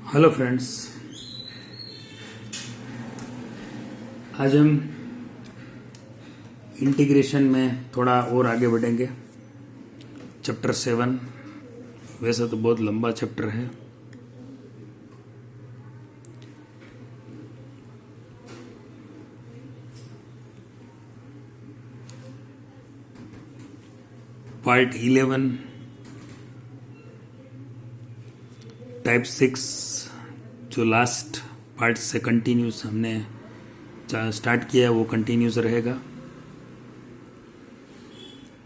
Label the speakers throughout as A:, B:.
A: Hello friends, आज हम integration में थोड़ा और आगे बढ़ेंगे। चैप्टर 7 वैसे तो बहुत लंबा चैप्टर है। पार्ट 11 टाइप 6 जो लास्ट पार्ट से कंटिन्यूस हमने स्टार्ट किया है वो कंटिन्यूस रहेगा।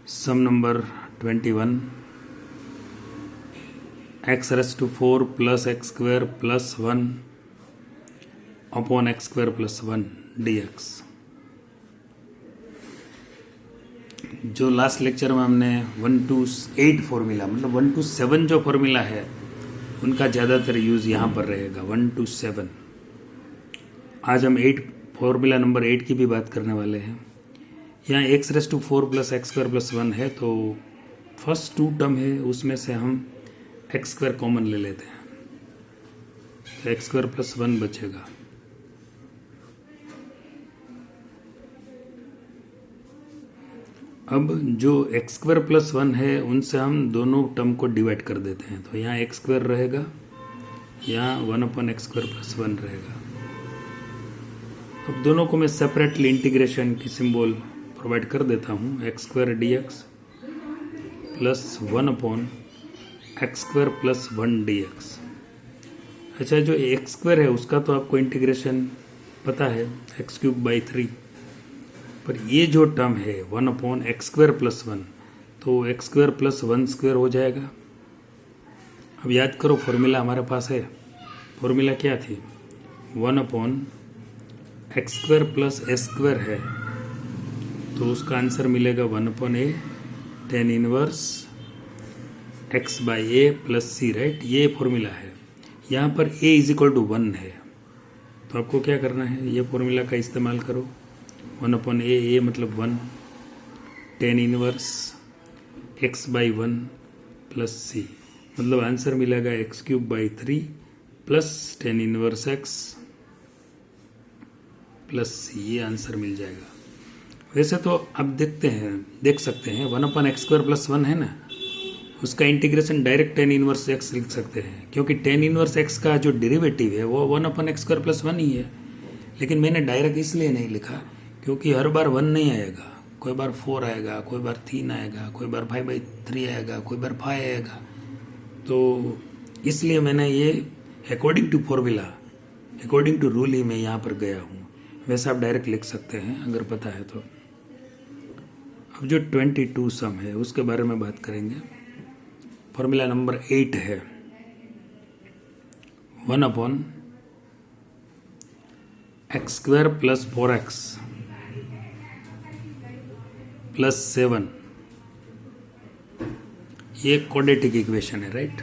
A: Sum number 21 x raise to 4 plus x square plus 1 upon x square plus 1 dx। जो लास्ट लेक्चर में हमने 1 to 8 फॉर्मूला मतलब 1 to 7 जो फॉर्मूला है उनका ज़्यादातर यूज़ यहाँ पर रहेगा 1 to 7। आज हम 8 फॉर्मूला नंबर 8 की भी बात करने वाले हैं। यहाँ x raise to 4 plus x square plus 1 है तो फर्स्ट 2 टर्म है उसमें से हम एक्स स्क्वायर कॉमन ले लेते हैं तो एक्स स्क्वायर प्लस 1 बचेगा। अब जो एक्स स्क्वायर प्लस 1 है उनसे हम दोनों टर्म को डिवाइड कर देते हैं तो यहाँ एक्स स्क्वायर रहेगा, यहाँ 1 अपॉन एक्स स्क्वायर प्लस 1 रहेगा। अब दोनों को मैं सेपरेटली इंटीग्रेशन की सिंबल प्रोवाइड कर देता हूँ। X square D x plus 1 upon x square plus 1 D x. अच्छा, जो एक्स स्क्वायर है उसका तो आपको इंटीग्रेशन पता है एक्स क्यूब बाई 3, पर ये जो टर्म है 1 अपॉन एक्स स्क्वायर प्लस 1 तो एक्स स्क्वायर प्लस 1 स्क्वायर हो जाएगा। अब याद करो फॉर्मूला हमारे पास है, फॉर्मूला क्या थी 1 upon x square plus a square है तो उसका आंसर मिलेगा 1 upon a tan inverse x by a plus c, right. ये फॉर्मूला है। यहाँ पर ए इज इक्वल टू 1 है तो आपको क्या करना है, ये फॉर्मूला का इस्तेमाल करो। 1 अपॉन ए मतलब 1 tan inverse x by 1 plus c, मतलब आंसर मिलेगा x cube by 3 plus tan inverse x plus c, ये आंसर मिल जाएगा। वैसे तो अब देख सकते हैं 1 अपॉन एक्स स्क्वायर प्लस 1 है ना, उसका integration direct ten inverse x लिख सकते हैं क्योंकि टेन इनवर्स एक्स का जो डेरिवेटिव है वो 1 अपॉन एक्स स्क्वायर प्लस 1 ही है। लेकिन मैंने डायरेक्ट इसलिए नहीं लिखा क्योंकि हर बार 1 नहीं आएगा, कोई बार 4 आएगा, कोई बार 3 आएगा, कोई बार 5/3 आएगा, कोई बार 5 आएगा। तो इसलिए मैंने ये according to formula according to rule ही मैं यहाँ पर गया हूँ। वैसे आप डायरेक्ट लिख सकते हैं अगर पता है तो। अब जो 22 सम है उसके बारे में बात करेंगे। फॉर्मूला नंबर 8 है 1 upon x square plus 4x plus 7, ये क्वाड्रेटिक इक्वेशन है, राइट।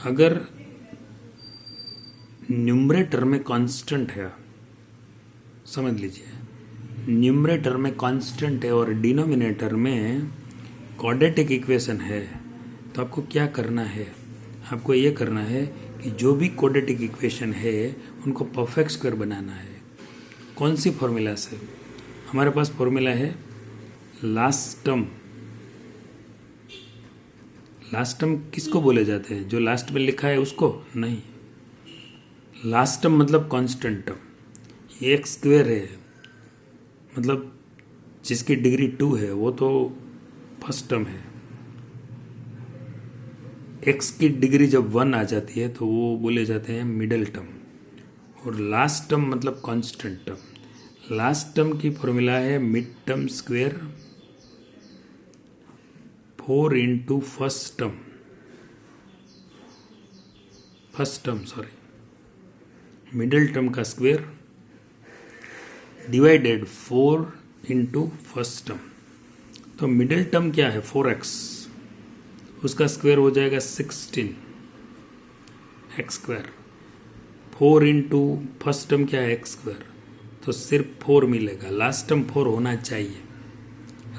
A: अगर न्यूमरेटर में कांस्टेंट है, समझ लीजिए न्यूमरेटर में कांस्टेंट है और डिनोमिनेटर में क्वाड्रेटिक इक्वेशन है तो आपको क्या करना है, आपको ये करना है कि जो भी क्वाड्रेटिक इक्वेशन है उनको परफेक्ट स्क्वायर बनाना है। कौन सी फॉर्मूला से? हमारे पास फॉर्मूला है लास्ट टर्म किसको बोले जाते हैं, जो लास्ट में लिखा है उसको नहीं। लास्ट टर्म मतलब कांस्टेंट टर्म। ये एक्स स्क्वायर है मतलब जिसकी डिग्री 2 है वो तो फर्स्ट टर्म है। एक्स की डिग्री जब 1 आ जाती है तो वो बोले जाते हैं मिडल टर्म। और लास्ट टर्म मतलब कांस्टेंट टर्म। लास्ट टर्म की फॉर्मूला है mid term square 4 into first term middle term का square divided 4 into first term. तो मिडल टर्म क्या है 4x, उसका स्क्वायर हो जाएगा 16 x square. 4 into first term क्या है एक्स स्क्वायर, तो सिर्फ 4 मिलेगा। लास्ट टर्म 4 होना चाहिए,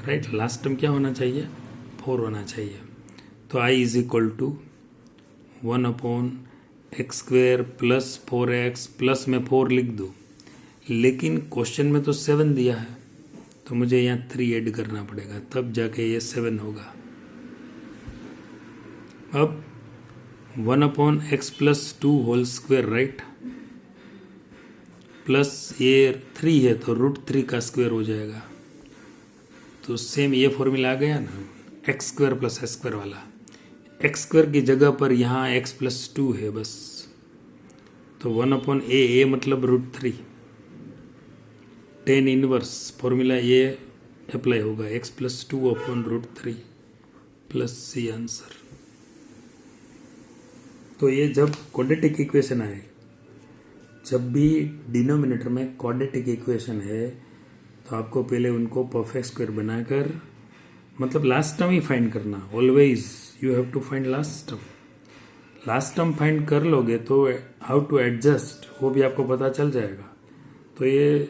A: राइट। लास्ट टर्म क्या होना चाहिए 4 होना चाहिए। तो i is equal to 1 upon x square plus 4x plus में 4 लिख दूँ, लेकिन क्वेश्चन में तो 7 दिया है, तो मुझे यहाँ 3 ऐड करना पड़ेगा, तब जाके ये 7 होगा। अब 1/x plus 2 whole square, right, plus ये 3 है तो √3 का स्क्वायर हो जाएगा। तो सेम ये फॉर्मूला आ गया ना, x square plus S square वाला। एक्स स्क्वायर की जगह पर यहाँ x प्लस 2 है बस, तो 1/a मतलब √3, टेन इनवर्स फॉर्मूला ये अप्लाई होगा, x plus 2/√3 plus c answer. तो ये जब क्वाड्रेटिक इक्वेशन आए, जब भी डिनोमिनेटर में क्वाड्रेटिक इक्वेशन है, तो आपको पहले उनको परफेक्ट स्क्वायर बनाकर, मतलब लास्ट टर्म ही फाइंड करना। Always you have to find last term. Last term find कर लोगे तो हाउ टू एडजस्ट वो भी आपको पता चल जाएगा। तो ये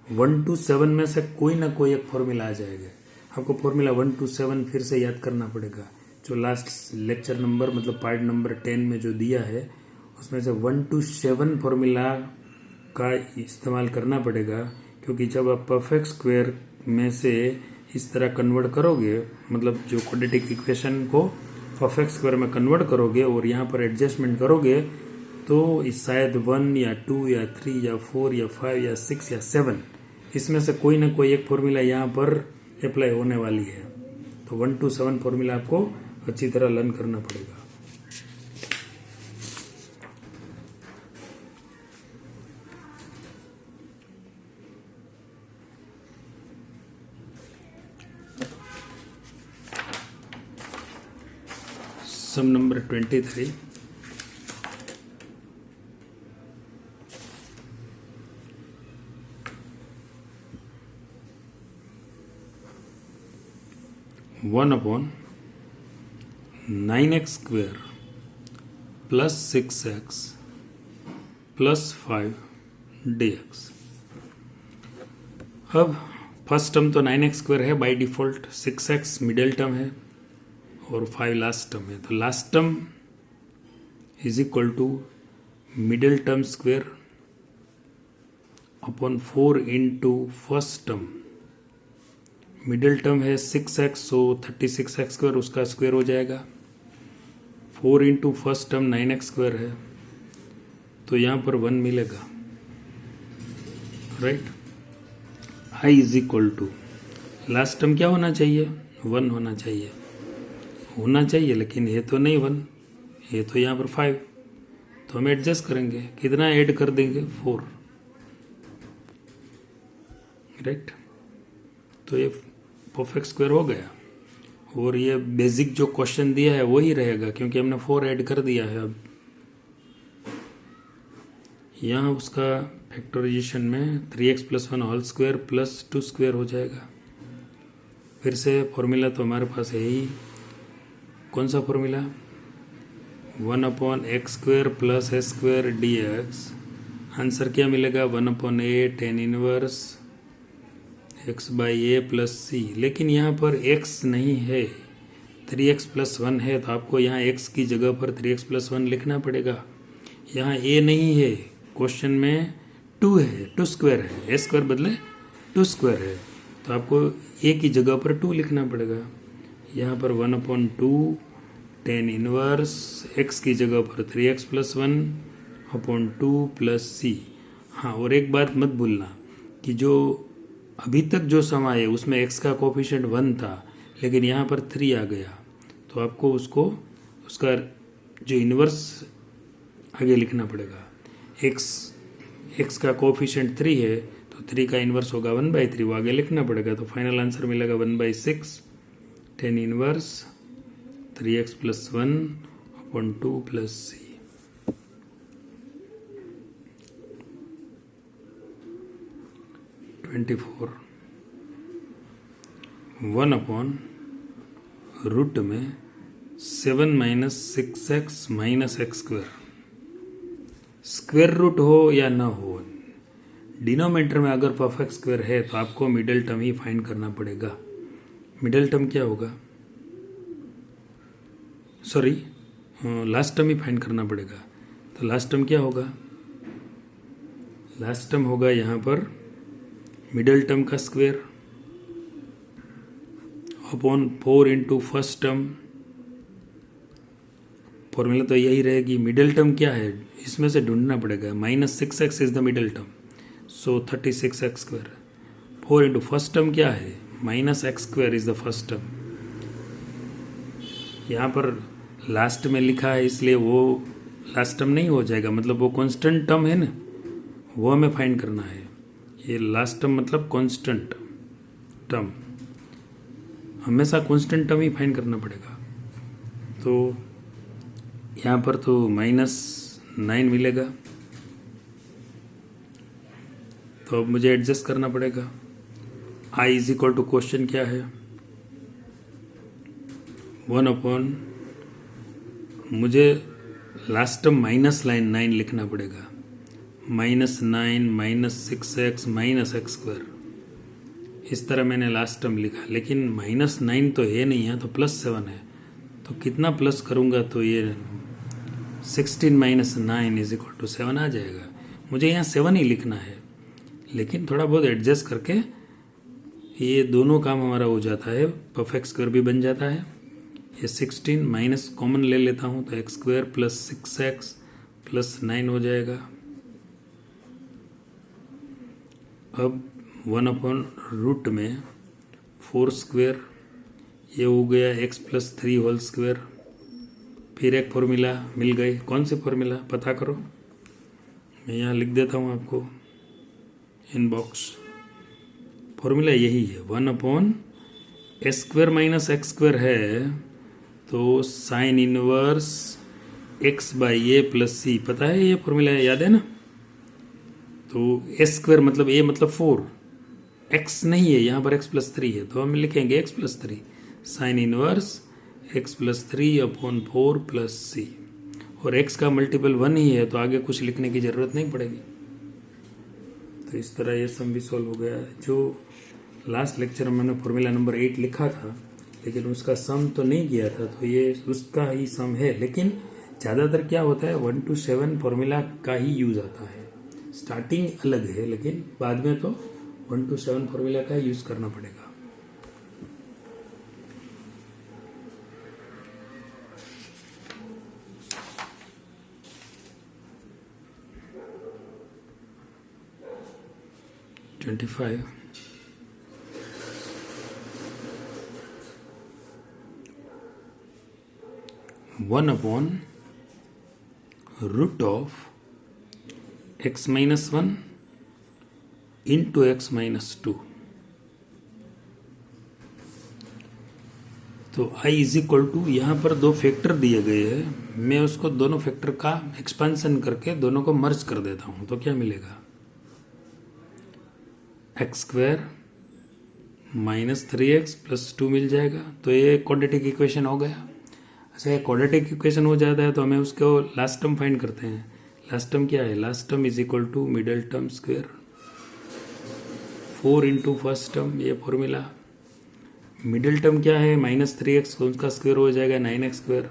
A: 1 to 7 में से कोई ना कोई एक फॉर्मूला आ जाएगा। आपको फॉर्मूला 1 to 7 फिर से याद करना पड़ेगा, जो लास्ट लेक्चर नंबर मतलब पार्ट नंबर 10 में जो दिया है, उसमें से 1 to 7 फॉर्मूला का इस्तेमाल करना पड़ेगा। क्योंकि जब आप परफेक्ट स्क्वायर में से इस तरह कन्वर्ट करोगे, मतलब जो क्वाड्रेटिक इक्वेशन को परफेक्ट स्क्वायर में कन्वर्ट करोगे और यहाँ पर एडजस्टमेंट करोगे, तो इस शायद 1 या 2 या 3 या 4 या 5 या 6 या 7 इसमें से कोई ना कोई एक फॉर्मूला यहाँ पर अप्लाई होने वाली है। तो 1 to 7 फॉर्मूला आपको अच्छी तरह लर्न करना पड़ेगा। Sum number 23, one upon 9x square plus 6x plus 5 dx। अब फर्स्ट टर्म तो 9x स्क्वेयर है by default, 6x middle term है और 5 लास्ट टर्म है। तो last term is equal to middle term square upon 4 into first term. Middle term है 6x, सो 36x square, उसका square हो जाएगा। 4 into first term 9x square है, तो यहाँ पर 1 मिलेगा, right. i is equal to last term क्या होना चाहिए, 1 होना चाहिए, लेकिन ये तो नहीं 1, ये तो यहाँ पर 5, तो हम एडजस्ट करेंगे, कितना ऐड कर देंगे 4, राइट। तो ये परफेक्ट स्क्वायर हो गया और ये बेसिक जो क्वेश्चन दिया है वही रहेगा, क्योंकि हमने 4 ऐड कर दिया है। अब यहाँ उसका फैक्टराइजेशन में 3x plus 1 whole square plus 2 square हो जाएगा। फिर से फॉर्मूला तो हमारे पास है ही, कौन सा formula, 1/x square plus S square dx। Answer क्या मिलेगा, 1/a tan inverse x/a plus c। लेकिन यहाँ पर x नहीं है, 3x प्लस 1 है, तो आपको यहाँ x की जगह पर 3x प्लस 1 लिखना पड़ेगा। यहाँ a नहीं है, क्वेश्चन में 2 है, 2 स्क्वायर है, a स्क्वायर बदले 2 स्क्वायर है, तो आपको a की जगह पर 2 लिखना पड़ेगा। यहाँ पर 1/2 tan इनवर्स x की जगह पर 3x प्लस 1/2 प्लस c। हाँ, और एक बात मत भूलना कि जो अभी तक जो सम आए उसमें x का कोफिशिएंट 1 था, लेकिन यहाँ पर 3 आ गया, तो आपको उसका जो इन्वर्स आगे लिखना पड़ेगा। x का कोफिशिएंट 3 है, तो 3 का इन्वर्स होगा 1/3, वो आगे लिखना पड़ेगा। तो फाइनल आंसर मिलेगा 1/6 tan inverse 3x plus 1/2 plus c। (24) 1/रूट में 7 minus 6x minus x square. Square root हो या ना हो, डिनोमिनेटर में अगर परफेक्ट स्क्वायर है तो आपको मिडिल टर्म ही फाइंड करना पड़ेगा। मिडिल टर्म क्या होगा, लास्ट टर्म ही फाइंड करना पड़ेगा। तो तो लास्ट टर्म क्या होगा? लास्ट टर्म होगा यहाँ पर मिडल टर्म का square upon 4 into first term. Formula तो यही रहेगी। मिडल टर्म क्या है इसमें से ढूंढना पड़ेगा। -6x is the middle term, so 36x²। 4 into first term क्या है? -x² is the first term. यहाँ पर लास्ट में लिखा है इसलिए वो लास्ट टर्म नहीं हो जाएगा, मतलब वो कांस्टेंट टर्म है ना, वो हमें फाइंड करना है। ये लास्ट टर्म मतलब कांस्टेंट टर्म, हमेशा कांस्टेंट टर्म ही फाइंड करना पड़ेगा। तो यहाँ पर तो -9 मिलेगा, तो अब मुझे एडजस्ट करना पड़ेगा। I is equal to question क्या है? 1 मुझे लास्ट टर्म -9 लिखना पड़ेगा। -9 -6x -x²। इस तरह मैंने लास्ट टर्म लिखा, लेकिन -9 तो है नहीं, यहाँ तो +7 है। तो कितना प्लस करूँगा तो ये 16 - 9 इज इक्वल टू 7 आ जाएगा। मुझे यहाँ 7 ही लिखना है, लेकिन थोड़ा बहुत एडजस्ट करके ये दोनों काम हमारा हो जाता है। परफेक्ट स्क्वायर भी बन जाता है। ये 16 माइनस कॉमन ले लेता हूँ तो x² + 6x + 9 हो जाएगा। अब 1/रूट में 4² ये हो गया x + 3 होल स्क्वायर। फिर एक फॉर्मूला मिल गई। कौन सी फॉर्मूला पता करो, मैं यहाँ लिख देता हूँ आपको इनबॉक्स। फॉर्मूला यही है, 1/(a² - x² है तो sin इनवर्स x/a + c। पता है ये फॉर्मूला, याद है ना? तो a² मतलब a मतलब 4, x नहीं है यहाँ पर, x + 3 है तो हम लिखेंगे x + 3 sin inverse x + 3/4 + c। और x का मल्टीपल 1 ही है तो आगे कुछ लिखने की ज़रूरत नहीं पड़ेगी। तो इस तरह ये सम भी सॉल्व हो गया। जो लास्ट लेक्चर में मैंने फॉर्मूला नंबर 8 लिखा था, लेकिन उसका सम तो नहीं किया था, तो ये उसका ही सम है। लेकिन ज़्यादातर क्या होता है 1 to 7 फॉर्मूला का ही यूज़ आता है। स्टार्टिंग अलग है, लेकिन बाद में तो 1 to 7 फॉर्मूला का यूज़ करना पड़ेगा। (25) 1/√of x - 1 into x - 2। तो i इज इक्वल टू, यहाँ पर दो फैक्टर दिए गए हैं, मैं उसको दोनों फैक्टर का एक्सपेंशन करके दोनों को मर्ज कर देता हूँ। तो क्या मिलेगा? x² - 3x + 2 मिल जाएगा। तो ये क्वाड्रेटिक इक्वेशन हो गया। अच्छा, क्वाड्रेटिक इक्वेशन हो जाता है तो हमें उसको लास्ट टर्म फाइंड करते हैं। लास्ट टर्म क्या है? Last term is equal to middle term square 4 into first term, ये फॉर्मूला। मिडल टर्म क्या है? -3x, तो उसका स्क्वायर हो जाएगा 9x²।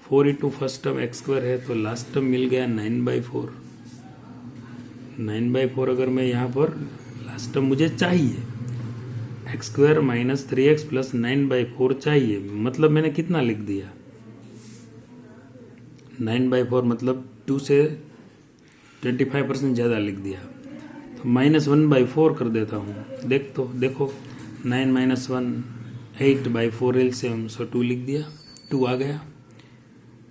A: 4 into first term x² है तो लास्ट टर्म मिल गया 9/4। 9/4 अगर मैं यहाँ पर लास्ट टर्म मुझे चाहिए, x² - 3x + 9/4 चाहिए, मतलब मैंने कितना लिख दिया? 9/4 मतलब 2 से 25% ज़्यादा लिख दिया। तो -1/4 कर देता हूँ। देखो 9 - 1 8/4 LCM, सो 2 लिख दिया, 2 आ गया।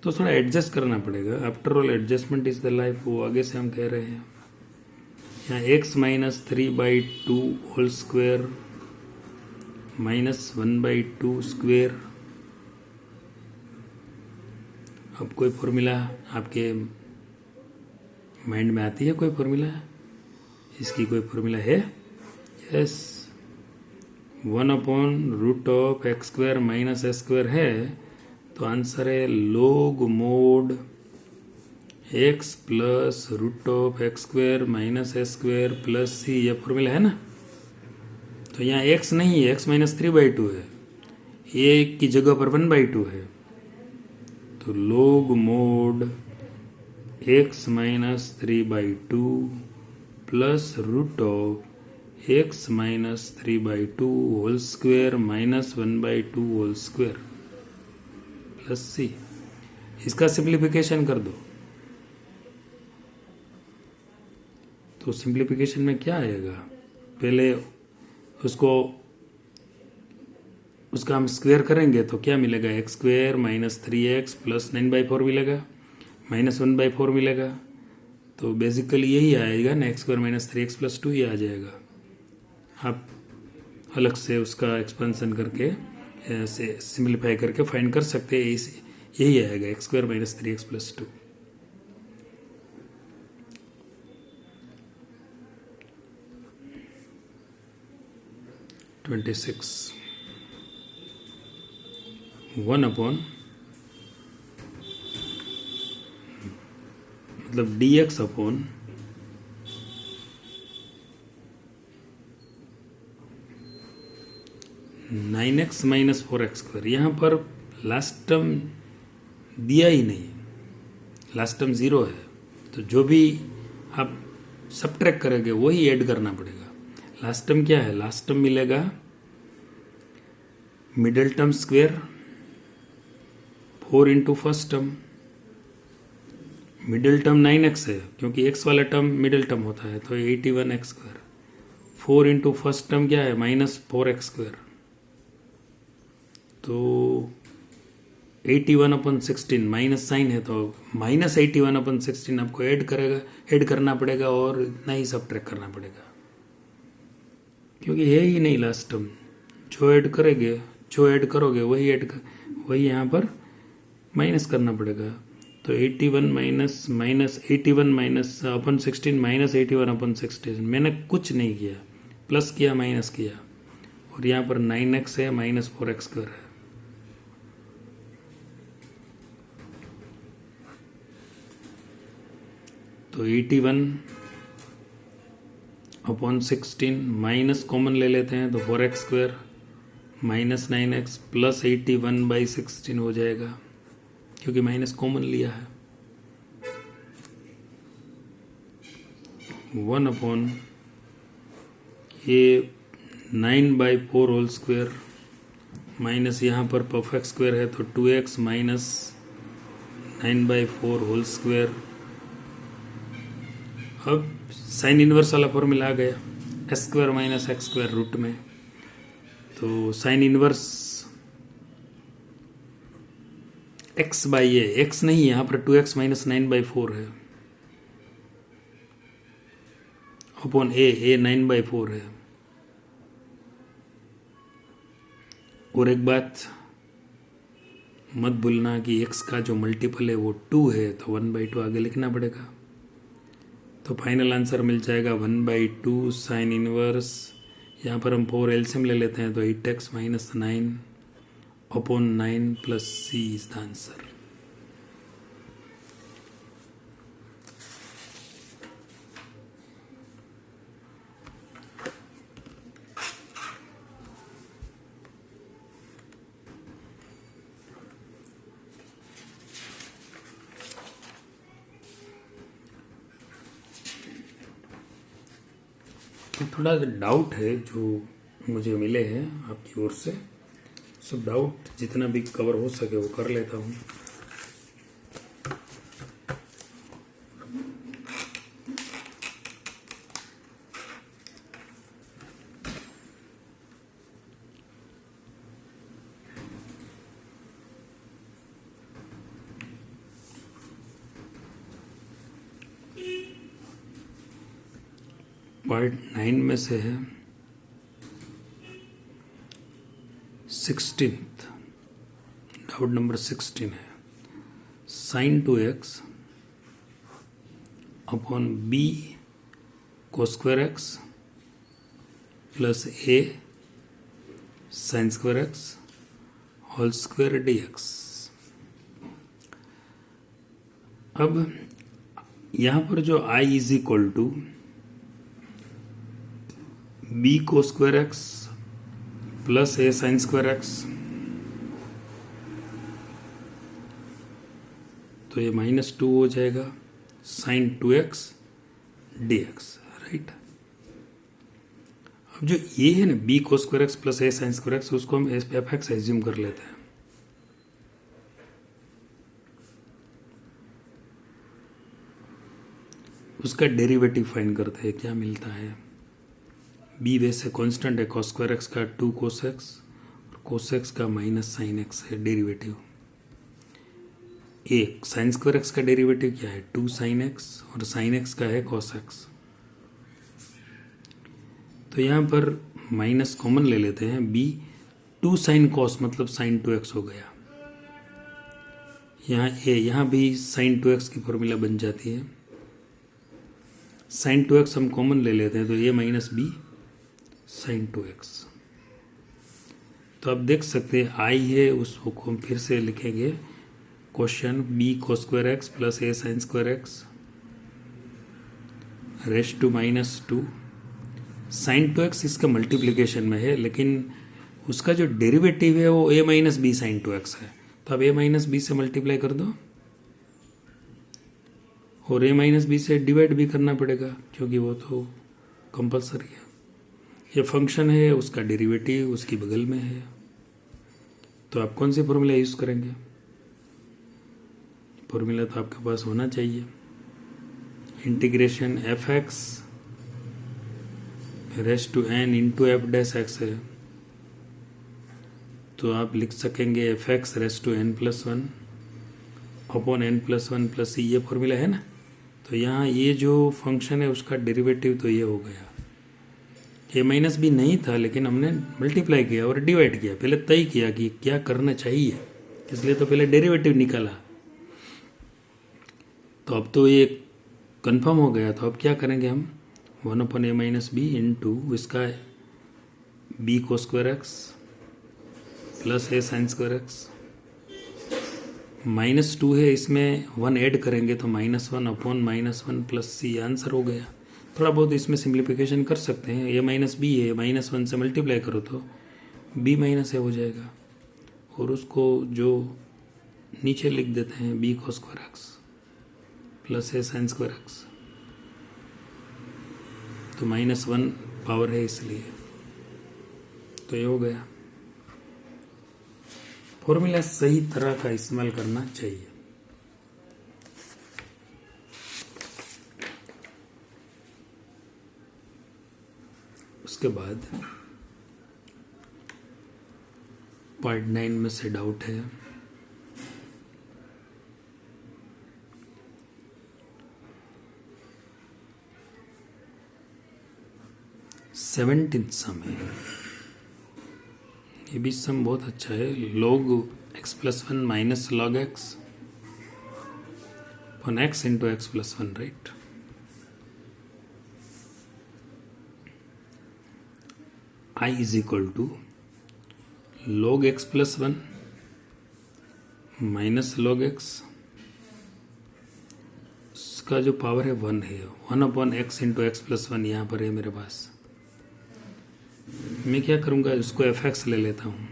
A: तो थोड़ा एडजस्ट करना पड़ेगा। After all adjustment is the life, वो आगे से हम कह रहे हैं। यहाँ x - 3/2 होल स्क्वायर -1/2 स्क्वायर। अब कोई फॉर्मूला आपके माइंड में आती है? कोई फॉर्मूला इसकी कोई फॉर्मूला है? यस, 1/√of x² - s² है तो आंसर है log mod x + √of x² - s² + c। यह फॉर्मूला है ना? तो यहाँ x नहीं है, x - 3/2 है, a की जगह पर 1/2 है। तो log mod x minus 3/2 plus root of x minus 3/2 whole square minus 1/2 whole square plus c. इसका सिंप्लीफिकेशन कर दो तो सिंप्लीफिकेशन में क्या आएगा, पहले उसका हम स्क्वायर करेंगे तो क्या मिलेगा, x square minus 3x plus 9/4 मिलेगा, माइनस 1/4 मिलेगा। तो बेसिकली यही आएगा ना, x square minus 3x plus 2 ही आ जाएगा। आप अलग से उसका एक्सपेंशन करके ऐसे सिंप्लीफाई करके फाइंड कर सकते हैं, यही आएगा x square minus 3x plus 2। Twenty six 1 upon मतलब dx upon nine x minus 4x²। यहाँ पर लास्ट टर्म दिया ही नहीं, लास्ट टर्म 0 है, तो जो भी आप सबट्रैक्ट करेंगे वही ऐड करना पड़ेगा। लास्ट टर्म क्या है, लास्ट टर्म मिलेगा middle term square 4 into first term, middle term 9x है क्योंकि x वाला टर्म मिडिल टर्म होता है, तो 81x²। 4 इंटू फर्स्ट टर्म क्या है, माइनस 4x², तो 81/16 माइनस साइन है तो माइनस 81/16 आपको ऐड करना पड़ेगा और इतना ही सबट्रैक्ट करना पड़ेगा क्योंकि है ही नहीं लास्ट टर्म। जो ऐड करोगे वही यहाँ पर माइनस करना पड़ेगा। तो 81 माइनस 81/16 माइनस 81/16 मैंने कुछ नहीं किया, प्लस किया माइनस किया, और यहाँ पर 9x है माइनस 4x² है। तो 81/16 माइनस कॉमन ले लेते हैं तो 4x² माइनस 9x प्लस 81/16 हो जाएगा क्योंकि माइनस कॉमन लिया है। 1 अपॉन ये 9/4 होल स्क्वेयर माइनस यहाँ पर परफेक्ट स्क्वेयर है तो 2x माइनस 9/4 होल स्क्वेयर। अब साइन इनवर्स वाला फॉर्मूला आ गया, s² माइनस x² रूट में, तो sine inverse x by A, x नहीं यहाँ पर 2x माइनस 9/4 है अपॉन ए 9/4 है। और एक बात मत भूलना कि x का जो मल्टीपल है वो 2 है, तो 1/2 आगे लिखना पड़ेगा। तो फाइनल आंसर मिल जाएगा 1/2 साइन इनवर्स, यहाँ पर हम 4 एलसीएम ले लेते हैं तो 8x minus 9 upon 9 plus c is the answer. तो थोड़ा डाउट है जो मुझे मिले हैं आपकी ओर से, सब डाउट जितना भी कवर हो सके वो कर लेता हूँ। पार्ट 9 में से है 16th, डाउट नंबर 16 है sin 2x upon b cos² x plus a sin² x whole square dx। अब यहाँ पर जो i is equal to b cos² x plus a sin² x, तो ये -2 हो जाएगा साइन 2x dx, राइट। अब जो ये है ना b cos square x plus a sine square x, उसको हम एफ एक्स एज्यूम कर लेते हैं। उसका डेरिवेटिव फाइंड करते हैं, क्या मिलता है। b वैसे कांस्टेंट है, cos स्क्वायर एक्स का 2 cos x और cos x का माइनस साइन x है डेरिवेटिव। एक साइन स्क्वायर एक्स का डेरिवेटिव क्या है, 2 साइन एक्स, और साइन एक्स का है cos x। तो यहाँ पर माइनस कॉमन ले लेते हैं, b 2 साइन कॉस मतलब साइन 2x हो गया। यहाँ a, यहाँ भी साइन 2x की फॉर्मूला बन जाती है। साइन 2x हम कॉमन ले लेते हैं, तो a minus B sign 2x। तो आप देख सकते हैं आई है, उसको हम फिर से लिखेंगे question b cos square x plus a sine square x raised to minus 2। Sine 2x इसका मल्टीप्लिकेशन में है, लेकिन उसका जो डेरिवेटिव है वो a minus B sign 2x है। तो अब a माइनस बी से मल्टीप्लाई कर दो, और a माइनस बी से डिवाइड भी करना पड़ेगा क्योंकि वो तो कंपलसरी है। ये फंक्शन है, उसका डेरिवेटिव उसकी बगल में है। तो आप कौन सी फॉर्मूला यूज़ करेंगे। फॉर्मूला तो आपके पास होना चाहिए, integration f x raise to n into f dash x है। तो आप लिख सकेंगे f x raise to n plus one upon n plus one plus c, ये फॉर्मूला है ना। तो यहाँ ये जो फंक्शन है उसका डेरिवेटिव तो ये हो गया। ए माइनस बी नहीं था, लेकिन हमने मल्टीप्लाई किया और डिवाइड किया, पहले तय किया कि क्या करना चाहिए, इसलिए तो पहले डेरिवेटिव निकाला। तो अब तो ये कंफर्म हो गया। तो अब क्या करेंगे हम, 1 अपॉन ए माइनस बी इंटू इसका b cos square x plus a sine square x minus 2 है, इसमें 1 ऐड करेंगे तो माइनस 1 अपॉन माइनस 1 प्लस सी, आंसर हो गया। थोड़ा बहुत इसमें सिंप्लीफिकेशन कर सकते हैं, ए माइनस बी है, माइनस 1 से मल्टीप्लाई करो तो b माइनस ए हो जाएगा, और उसको जो नीचे लिख देते हैं b cos square x plus a sine square x. तो माइनस 1 पावर है इसलिए, तो ये हो गया। फॉर्मूला सही तरह का इस्तेमाल करना चाहिए। उसके बाद पार्ट 9 में से डाउट है, सेवेंटीन्थ सम है। ये भी सम बहुत अच्छा है, log x plus 1 minus log x upon x into x plus 1, right. I is equal to log x plus 1 minus log x, उसका जो पावर है 1 है, 1 upon x into x plus 1 यहाँ पर है मेरे पास। मैं क्या करूँगा, इसको एफ एक्स ले लेता हूँ।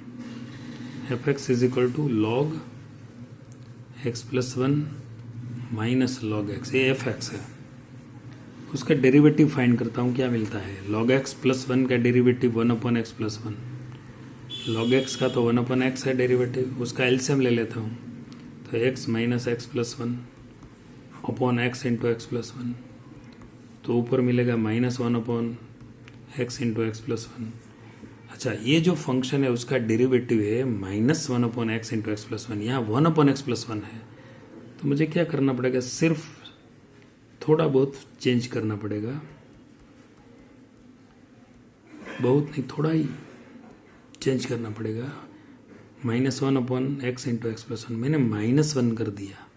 A: F x is equal to log x plus 1 minus log x, ये एफ एक्स है। उसका डेरिवेटिव फाइंड करता हूँ, क्या मिलता है। लॉग एक्स प्लस 1 का derivative 1 upon x plus 1, log x का तो 1 अपॉन एक्स है डेरिवेटिव, उसका एलसीएम ले लेता हूँ। तो x minus x plus 1 upon x into x plus 1, तो ऊपर मिलेगा minus 1 upon x into x plus 1। अच्छा, ये जो फंक्शन है उसका डेरिवेटिव है minus 1 upon x into x plus 1, यहाँ 1 अपॉन एक्स प्लस 1 है। तो मुझे क्या करना पड़ेगा, सिर्फ थोड़ा बहुत चेंज करना पड़ेगा, बहुत नहीं, थोड़ा ही चेंज करना पड़ेगा। Minus 1 upon x into x plus 1 मैंने माइनस 1 कर दिया,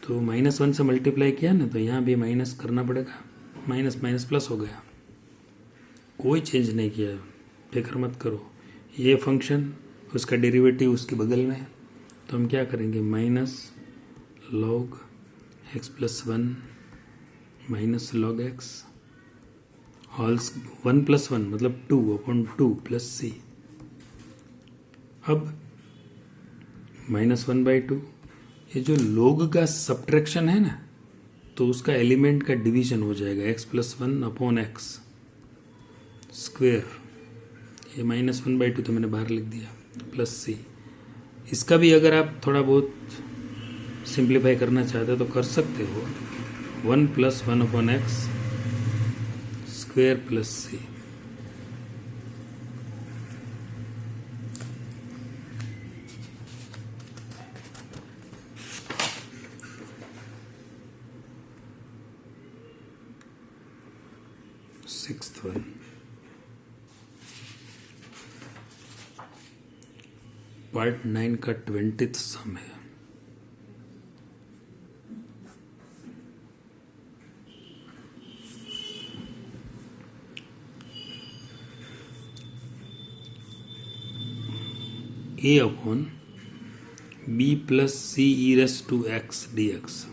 A: तो माइनस 1 से मल्टीप्लाई किया ना, तो यहाँ भी माइनस करना पड़ेगा, माइनस माइनस प्लस हो गया। कोई चेंज नहीं किया, फिक्र मत करो। ये फंक्शन उसका डेरिवेटिव उसके बगल में है, तो हम क्या करेंगे, minus log x plus 1 minus log x all 1 plus 1 मतलब 2 अपॉन 2 प्लस सी। अब माइनस 1/2, ये जो लॉग का सब्ट्रैक्शन है ना, तो उसका एलिमेंट का डिवीजन हो जाएगा x plus one upon x square, ये -1/2 तो मैंने बाहर लिख दिया, प्लस सी। इसका भी अगर आप थोड़ा बहुत सिंप्लीफाई करना चाहते हो तो कर सकते हो, 1 + 1 upon x square plus c. Sixth one, part 9 का 20th सम है। a upon b plus c e raise to x d x.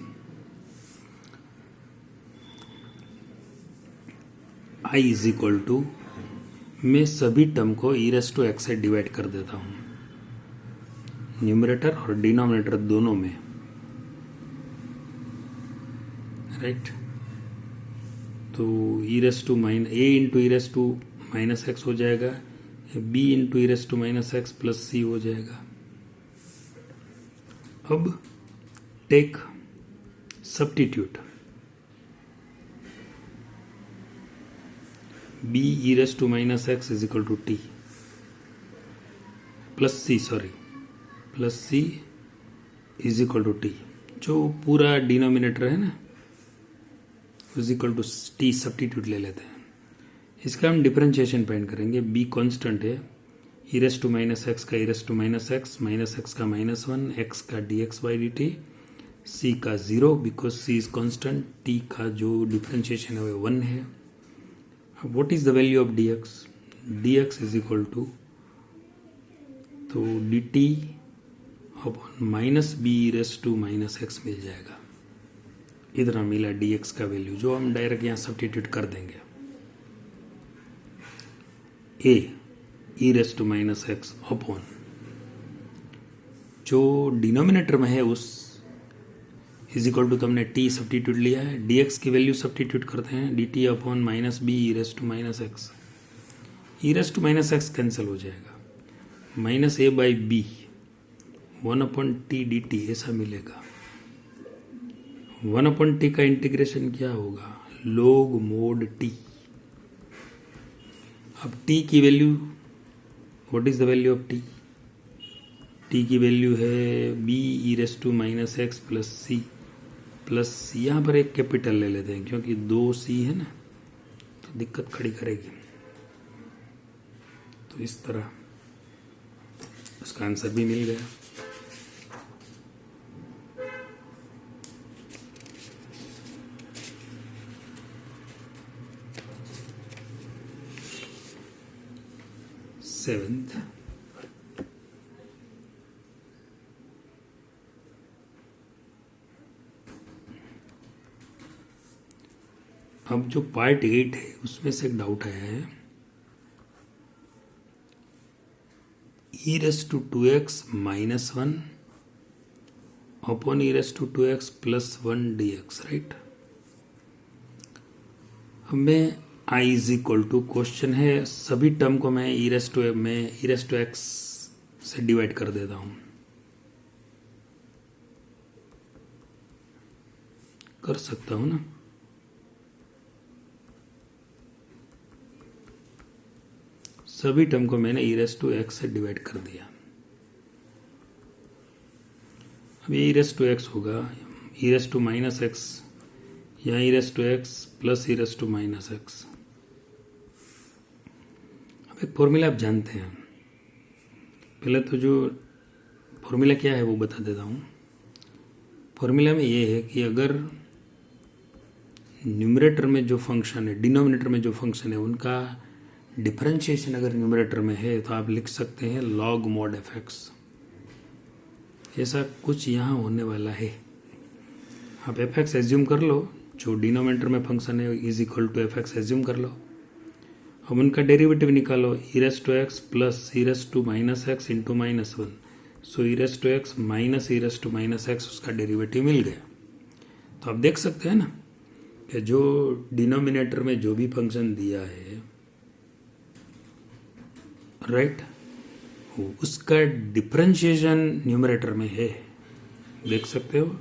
A: i is equal to, मैं सभी टर्म को ई रेस टू एक्स से डिवाइड कर देता हूँ, numerator और डिनोमिनेटर दोनों में, राइट। तो e raise to minus a into e raise to minus x हो जाएगा, b into e raise to minus x plus c हो जाएगा। अब take substitute, b e raise to minus x is equal to t plus c, sorry plus c is equal to t, जो पूरा denominator है ना is equal to t, substitute ले लेते हैं। इसका हम डिफरेंशिएशन फाइंड करेंगे, b कांस्टेंट है, e raise to minus x का e raise to minus x का -1, एक्स का dx/dt, c का 0 because c is constant, t का जो डिफरेंशिएशन है वो 1 है। अब what is the value of dx? dx is equal to, तो dt upon minus b e raise to minus x मिल जाएगा। इतना मिला dx का वैल्यू, जो हम डायरेक्ट यहाँ सब्स्टिट्यूट कर देंगे। a e raise to minus x upon, जो डिनोमिनेटर में है उस इज इक्वल टू, तो हमने t सब्स्टिट्यूट लिया है, dx की वैल्यू सब्स्टिट्यूट करते हैं, dt upon minus b e raise to minus x, e raise to minus x cancel हो जाएगा, minus a by b 1/t dt ऐसा मिलेगा। 1/t का इंटीग्रेशन क्या होगा, log mod t। अब t की value, what is the value of t? t की वैल्यू है b e raise to minus x plus c, plus यहाँ पर एक कैपिटल ले लेते हैं क्योंकि 2c है ना, तो दिक्कत खड़ी करेगी। तो इस तरह उसका आंसर भी मिल गया। सेवेंथ, अब जो पार्ट 8 है उसमें से एक डाउट आया है, e raise to 2x minus 1 upon e raise to 2x plus 1 dx, right. अब मैं i is equal to, question है सभी टर्म को मैं ई रेस टू एक्स से डिवाइड कर देता हूं, कर सकता हूं ना। सभी टर्म को मैंने ई रेस टू एक्स से डिवाइड कर दिया। अब ये ई रेस टू एक्स होगा, e raise to minus x, यहाँ e raise to x plus e raise to minus x. अब एक फॉर्मूला आप जानते हैं, पहले तो जो फॉर्मूला क्या है वो बता देता हूँ। फॉर्मूला में ये है कि अगर न्यूमरेटर में जो फंक्शन है, डिनोमिनेटर में जो फंक्शन है, उनका डिफरेंशिएशन अगर न्यूमरेटर में है तो आप लिख सकते हैं log mod fx। ऐसा कुछ यहाँ होने वाला है, आप fx एज्यूम कर लो, जो डिनोमिनेटर में फंक्शन है is equal to fx assume कर लो। अब उनका डेरिवेटिव निकालो, e raise to x plus e raise to minus x into -1, so e raise to x minus e raise to minus x, उसका डेरिवेटिव मिल गया। तो आप देख सकते हैं ना कि जो डिनोमिनेटर में जो भी फंक्शन दिया है, राइट, उसका डिफरेंशिएशन न्यूमरेटर में है, देख सकते हो।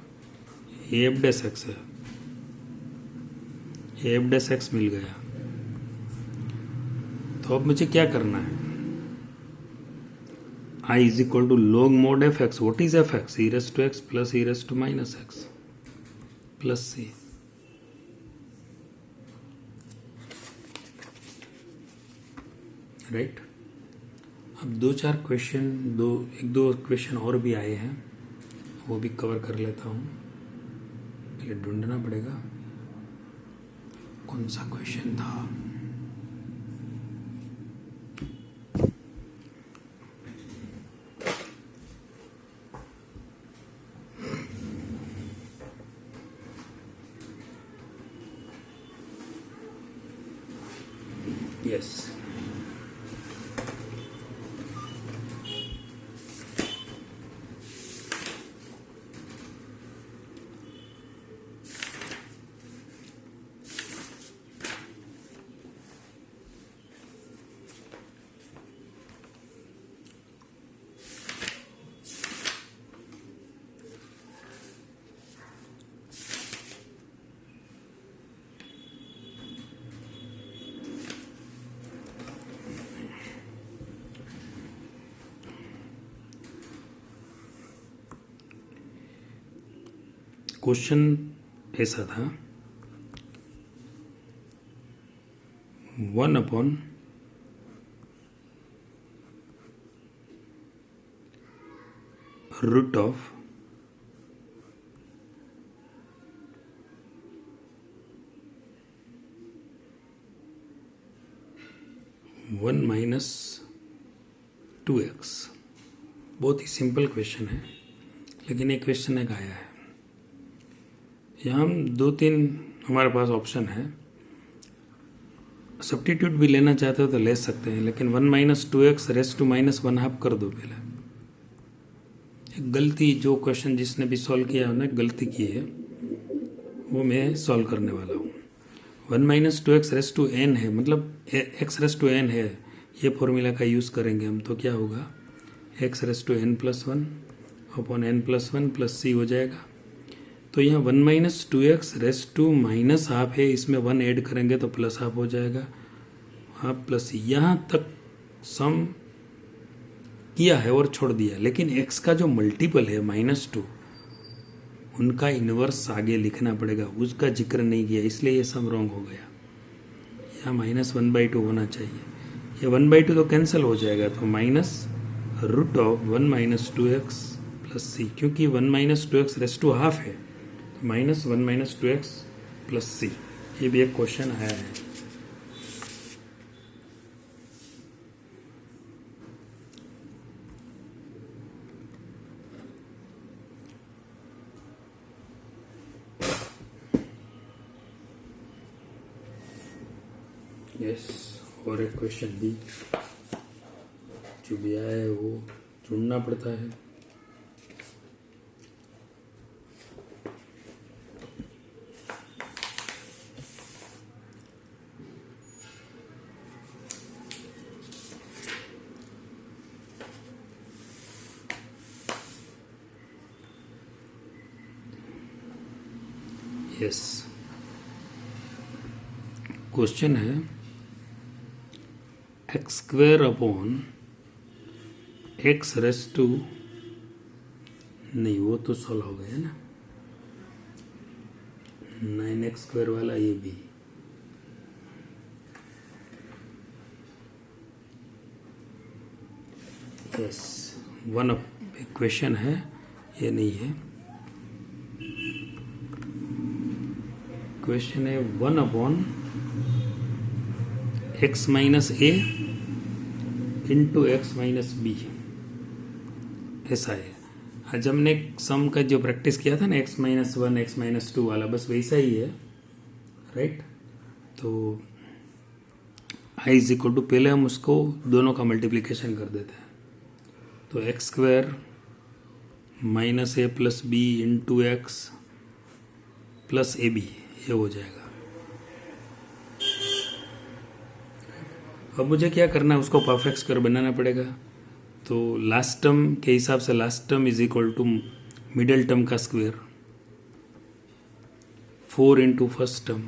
A: ये एफ डैश एक्स है, ये एफ डैश एक्स मिल गया। तो अब मुझे क्या करना है, I is equal to log mod f x. What is f x? E raise to x plus e raise to minus x plus c. Right. अब एक दो क्वेश्चन और भी आए हैं, वो भी कवर कर लेता हूँ। पहले ढूंढना पड़ेगा कौन सा क्वेश्चन था। यस, क्वेश्चन ऐसा था, 1 upon root of one minus 2x। बहुत ही सिंपल क्वेश्चन है, लेकिन एक क्वेश्चन एक आया है। यहाँ हम 2-3 हमारे पास ऑप्शन है, सब्स्टिट्यूट भी लेना चाहते हो तो ले सकते हैं, लेकिन 1 minus 2x raise to minus 1/2 कर दो। पहले एक गलती, जो क्वेश्चन जिसने भी सॉल्व किया है उन्होंने गलती की है, वो मैं सॉल्व करने वाला हूँ। 1 minus 2x raise to n है, मतलब x रेस टू n है, ये फॉर्मूला का यूज़ करेंगे हम, तो क्या होगा, x raise to n plus 1 अपॉन n प्लस 1 प्लस c हो जाएगा। तो यहाँ 1 minus 2x raise to minus half है, इसमें 1 ऐड करेंगे तो प्लस हाफ हो जाएगा, हाफ प्लस सी। यहाँ तक सम किया है और छोड़ दिया, लेकिन x का जो मल्टीपल है -2, उनका इन्वर्स आगे लिखना पड़ेगा, उसका जिक्र नहीं किया, इसलिए ये सम रॉन्ग हो गया। यहाँ -1/2 होना चाहिए, ये 1/2 तो कैंसिल हो जाएगा, तो minus root of 1 minus 2x plus c, क्योंकि 1 minus 2x raise to half है, तो -1 माइनस 2x प्लस सी। ये भी एक क्वेश्चन आया है। यस, और एक क्वेश्चन भी जो भी आया है वो ढूंढना पड़ता है। यस, क्वेश्चन है x² upon x raise to, नहीं वो तो सॉल्व हो गया ना, 9x² वाला, ये भी यस। वन क्वेश्चन है, ये नहीं है, क्वेश्चन है 1 अपॉन x माइनस ए इंटू एक्स माइनस बी, ऐसा है। आज हमने सम का जो प्रैक्टिस किया था ना, x माइनस 1 x माइनस 2 वाला, बस वैसा ही है, राइट। तो i इज इक्वल टू, पहले हम उसको दोनों का मल्टीप्लिकेशन कर देते हैं, तो x² minus a plus b into x plus a b, ये हो जाएगा। अब मुझे क्या करना है, उसको परफेक्ट स्क्वायर बनाना पड़ेगा। तो लास्ट टर्म के हिसाब से last term is equal to middle term का square 4 into first term.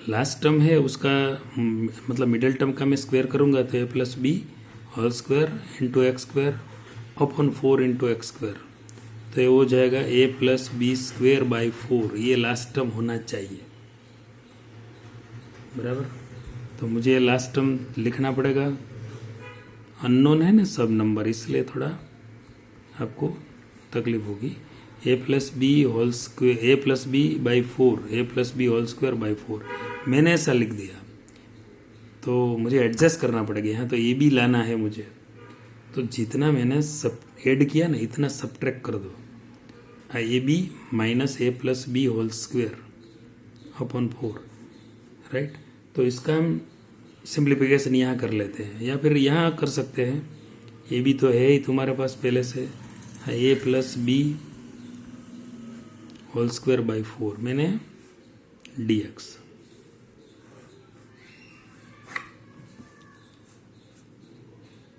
A: Last term है उसका मतलब मिडिल टर्म का मैं स्क्वायर करूंगा तो a plus b whole square into x square upon 4 into x square, तो ये हो जाएगा a plus b square by 4। ये लास्ट टर्म होना चाहिए, बराबर। तो मुझे लास्ट टर्म लिखना पड़ेगा, अननोन है ना सब नंबर, इसलिए थोड़ा आपको तकलीफ होगी। A plus b whole square, a plus b by 4, a plus b whole square by 4 मैंने ऐसा लिख दिया। तो मुझे एडजस्ट करना पड़ेगा यहाँ, तो ए बी लाना है मुझे। तो जितना मैंने सब ऐड किया ना इतना सबट्रैक्ट कर दो, a b minus a plus b whole square upon 4, right. तो इसका हम सिंप्लीफिकेशन यहाँ कर लेते हैं, या फिर यहाँ कर सकते हैं। ए बी तो है ही तुम्हारे पास पहले से, a plus b whole square by 4 मैंने डी एक्स।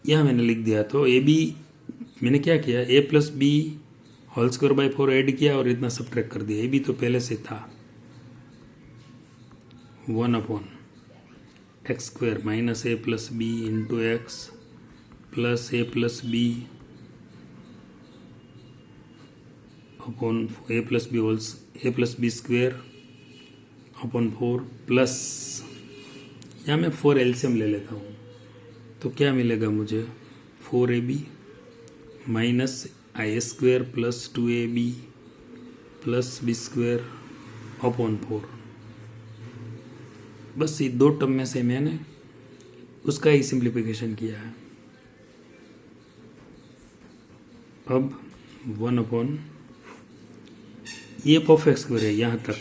A: यहाँ मैंने लिख दिया। तो ए बी मैंने क्या किया, a plus b whole square by 4 add किया और इतना सबट्रैक्ट कर दिया। ए बी तो पहले से था 1 upon x square minus a plus b into x plus a plus b upon a plus b whole's a plus b square upon 4 plus, यहाँ मैं 4 एलसीएम ले लेता हूँ। तो क्या मिलेगा मुझे, 4ab माइनस आई square plus 2ab plus b square upon 4। बस ये दो टर्म में से मैंने उसका ही सिंप्लीफिकेशन किया है। अब 1 अपॉन ये परफेक्ट स्क्वायर है यहाँ तक,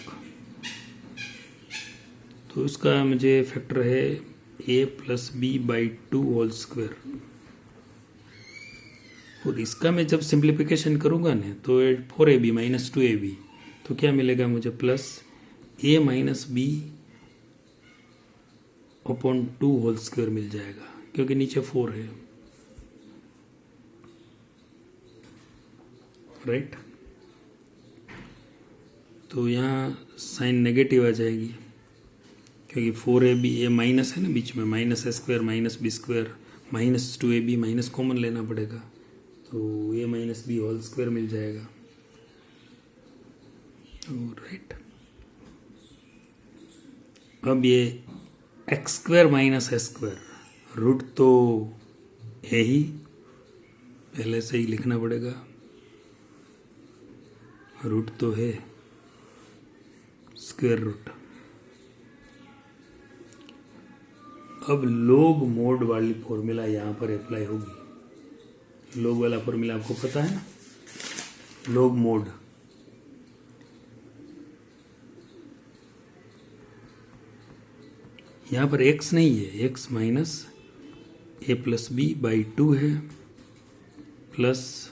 A: तो इसका मुझे फैक्टर है a plus b by 2 whole square. और इसका मैं जब सिंप्लीफिकेशन करूँगा ना तो 4ab माइनस 2ab, तो क्या मिलेगा मुझे, plus a minus b upon 2 whole square मिल जाएगा, क्योंकि नीचे 4 है, राइट। तो यहाँ साइन नेगेटिव आ जाएगी, क्योंकि 4ab ये माइनस है ना बीच में, minus a square minus b square minus 2ab minus common लेना पड़ेगा, तो ये माइनस बी होल स्क्वायर मिल जाएगा, राइट। अब ये x square minus a square, root तो है ही, पहले से ही लिखना पड़ेगा, रूट तो है, स्क्वायर रूट। अब लॉग मोड वाली फॉर्मूला यहाँ पर अप्लाई होगी। लॉग वाला फॉर्मूला आपको पता है ना, लॉग मोड। यहाँ पर x नहीं है, x minus a plus b by 2 है, प्लस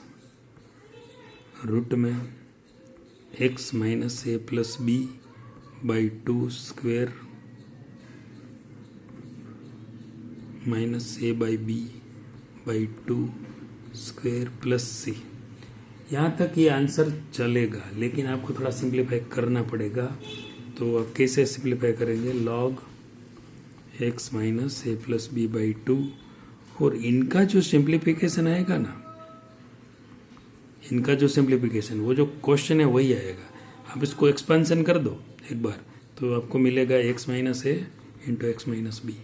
A: रूट में x minus a plus b by 2 square minus a by b by 2 square plus c. यहाँ तक ये आंसर चलेगा, लेकिन आपको थोड़ा सिंप्लीफाई करना पड़ेगा। तो आप कैसे सिंप्लीफाई करेंगे, log x minus a plus b by 2, और इनका जो सिंप्लीफिकेशन आएगा ना, इनका जो सिंप्लीफिकेशन वो जो क्वेश्चन है वही आएगा। आप इसको एक्सपेंशन कर दो एक बार, तो आपको मिलेगा x माइनस ए इंटू एक्स माइनस बी,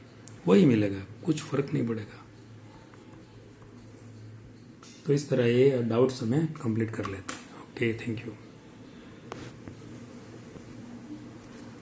A: वही मिलेगा, कुछ फर्क नहीं पड़ेगा। तो इस तरह ये डाउट्स हमें कंप्लीट कर लेते हैं। Okay, thank you.